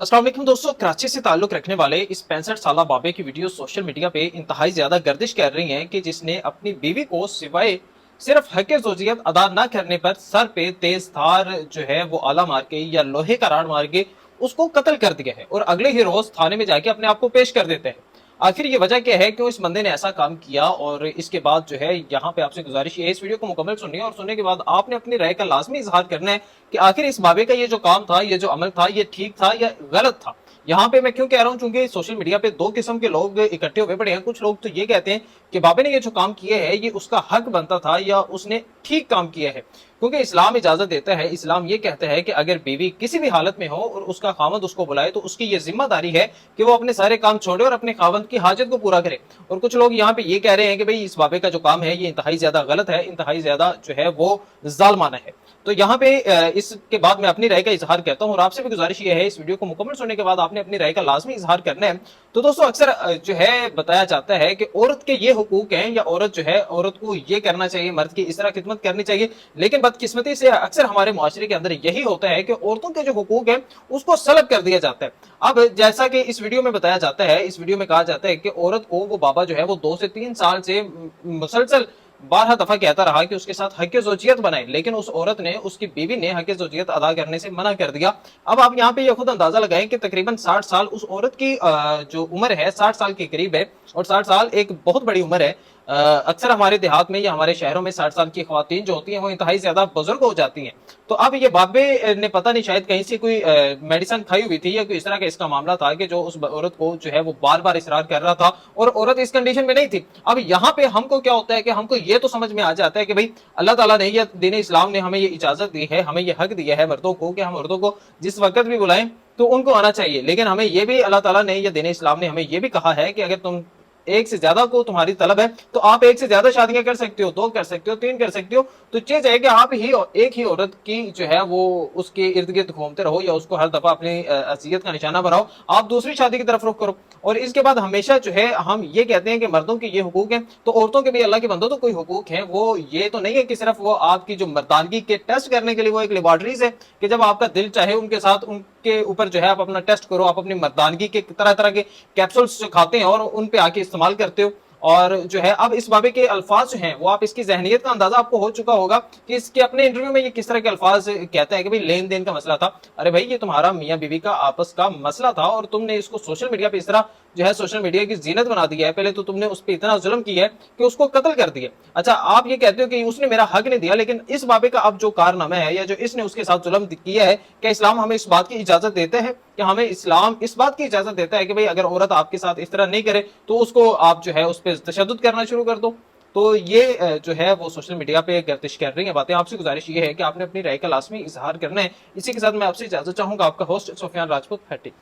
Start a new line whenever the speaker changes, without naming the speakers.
अस्सलाम वालेकुम दोस्तों, कराची से ताल्लुक रखने वाले इस 65 साला बाबे की वीडियो सोशल मीडिया पे इंतहाई ज्यादा गर्दिश कर रही हैं कि जिसने अपनी बीवी को सिवाय सिर्फ हक ज़ौजियत अदा न करने पर सर पे तेज धार जो है वो आला मार के या लोहे का राड मार के उसको कत्ल कर दिया है और अगले ही रोज थाने में जाके अपने आप को पेश कर देते हैं। आखिर ये वजह क्या है, क्यों इस बंदे ने ऐसा काम किया? और इसके बाद जो है यहाँ पे आपसे गुजारिश है इस वीडियो को मुकम्मल सुनिए और सुनने के बाद आपने अपनी राय का लाजमी इजहार करना है कि आखिर इस बाबे का ये जो काम था, ये जो अमल था, ये ठीक था या गलत था। यहाँ पे मैं क्यों कह रहा हूँ, क्योंकि सोशल मीडिया पे दो किस्म के लोग इकट्ठे हुए पड़े हैं। कुछ लोग तो ये कहते हैं कि बाबे ने ये जो काम किया है ये उसका हक बनता था या उसने ठीक काम किया है, क्योंकि इस्लाम इजाजत देता है। इस्लाम ये कहता है कि अगर बीवी किसी भी हालत में हो और उसका खावंद उसको बुलाए तो उसकी ये जिम्मेदारी है कि वो अपने सारे काम छोड़े और अपने खावंद की हाजत को पूरा करे। और कुछ लोग यहाँ पे ये कह रहे हैं कि भाई इस बाबे का जो काम है ये इंतहाई ज्यादा गलत है, इंतहाई ज्यादा जो है वो जालमाना है। तो यहाँ पे इसके बाद मैं अपनी राय का इजहार करता हूँ और आपसे भी गुजारिश ये है इस वीडियो को मुकम्मल सुनने के बाद आपने अपनी राय का लाजमी इजहार करना है। तो दोस्तों, अक्सर जो है बताया जाता है कि औरत के ये हुकूक हैं या औरत जो है, औरत को ये करना चाहिए, मर्द की इस तरह खिदमत करनी चाहिए। लेकिन बदकिस्मती से अक्सर हमारे मुआशरे के अंदर यही होता है कि औरतों के जो हुकूक है उसको सलब कर दिया जाता है। अब जैसा कि इस वीडियो में बताया जाता है, इस वीडियो में कहा जाता है कि औरत को वो बाबा जो है वो 2 से 3 साल से मुसलसल 12 दफा कहता रहा कि उसके साथ हक ज़ौजियत बनाए, लेकिन उस औरत ने, उसकी बीवी ने हक ज़ौजियत अदा करने से मना कर दिया। अब आप यहाँ पे ये खुद अंदाजा लगाएं कि तकरीबन 60 साल उस औरत की जो उम्र है 60 साल के करीब है, और 60 साल एक बहुत बड़ी उम्र है। अक्सर हमारे देहात में या हमारे शहरों में 60 साल की खवातीन जो होती हैं वो इंतहाई ज्यादा बुजुर्ग हो जाती हैं। तो अब ये बाबे ने पता नहीं शायद कहीं से कोई मेडिसिन खाई हुई थी या कोई इस तरह का इसका मामला था कि जो उस औरत को जो है वो बार बार इसरार कर रहा था और औरत इस कंडीशन में नहीं थी। अब यहाँ पे हमको क्या होता है कि हमको ये तो समझ में आ जाता है कि भाई अल्लाह ताला ने या दीन इस्लाम ने हमें ये इजाजत दी है, हमें ये हक दिया है मर्दों को कि हम औरतों को जिस वक्त भी बुलाएं तो उनको आना चाहिए। लेकिन हमें ये भी अल्लाह ताला ने या दीन इस्लाम ने हमें ये भी कहा है कि अगर तुम एक से ज्यादा को तुम्हारी तलब है तो आप एक से ज्यादा शादियां कर सकते हो, 2 कर सकते हो, 3 कर सकते हो। तो चीज है कि आप ही एक ही औरत की जो है वो उसके इर्द गिर्द घूमते रहो या उसको हर दफा अपनी अजियत का निशाना बनाओ, आप दूसरी शादी की तरफ रुख करो। और इसके बाद हमेशा जो है हम ये कहते हैं कि मर्दों के ये हुकूक हैं, तो औरतों के भी अल्लाह के बंदों तो कोई हुकूक है। वो ये तो नहीं है कि सिर्फ वो आपकी जो मर्दानगी के टेस्ट करने के लिए वो एक लेबोरेटरीज है कि जब आपका दिल चाहे उनके साथ उनके ऊपर जो है आप अपना टेस्ट करो, आप अपनी मर्दानगी के तरह तरह के कैप्सूल्स जो खाते हैं और उन पे आके इस्तेमाल करते हो। और जो है अब इस बाबे के अल्फाज जो हैं वो आप इसकी जहनीत का अंदाजा आपको हो चुका होगा कि इसके अपने इंटरव्यू में ये किस तरह के अल्फाज कहता है कि भाई लेन देन का मसला था। अरे भाई, ये तुम्हारा मियां बीवी का आपस का मसला था और तुमने इसको सोशल मीडिया पे इस तरह जो है सोशल मीडिया की जीनत बना दिया है। पहले तो तुमने उस पर इतना जुल्म किया है कि उसको कत्ल कर दिया। अच्छा, आप ये कहते हो कि उसने मेरा हक नहीं दिया, लेकिन इस बाबे का अब जो कारनामा है या जो इसने उसके साथ जुल्म किया है, क्या इस्लाम हमें इस बात की इजाजत देता है कि हमें इस्लाम इस बात की इजाजत देता है कि भाई अगर औरत आपके साथ इस तरह नहीं करे तो उसको आप जो है उस पर तशद्दुद करना शुरू कर दो? तो ये जो है वो सोशल मीडिया पे गर्दिश कर रही है बातें। आपसे गुजारिश ये है कि आपने अपनी राय का लाजमी इजहार करना है। इसी के साथ मैं आपसे इजाजत चाहूंगा। आपका होस्ट सुफियान राजपूत, हैट्रिक।